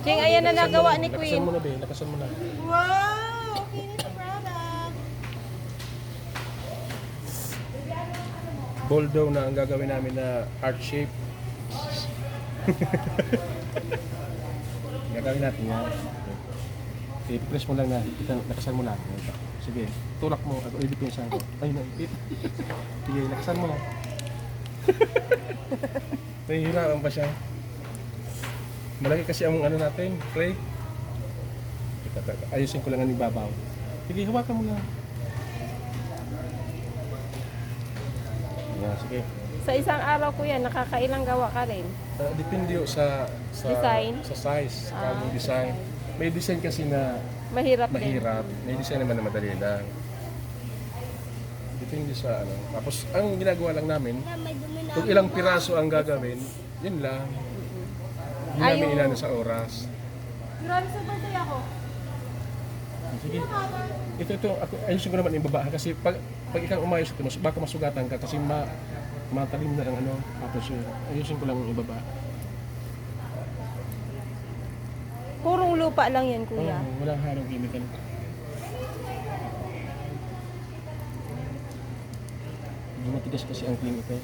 Ching, ayan na nagawa ni Lakasan Queen. mo na, be. Lakasan mo na. Wow! Finished product. Ball daw na ang gagawin namin na heart shape. Gagawin natin yan. Okay. I-press mo lang na. Lakasan mo lang. Sige, tulak mo. Ako i-depensan ko. Ay, naipit. Sige, lakasan mo. Nahihirapan pa siya. Malaki kasi ang ano natin, Craig. Ayusin ko lang ang ibabaw. Sige, hawakan mo lang. Yan, sige. Sa isang araw ko yan, nakakailang gawa ka rin. Depende yun sa Design? Sa size, sa Ah, design. May design kasi na Mahirap din. mahirap. May design naman na madali lang. Depende sa ano. Tapos ang ginagawa lang namin, kung ilang piraso ang gagawin, yun lang. Hindi Ay, namin yung- inano sa oras. Grabe sa birthday ako. Sige. Ito, ako, ayusin ko naman yung baba kasi pag ikaw umayos ito, baka masugatan ka kasi matalim na lang ano. Tapos yun, ayusin ko lang yung ibaba. Purong lupa lang yan, kuya. Walang halong chemical. Hindi matigas kasi ang chemical.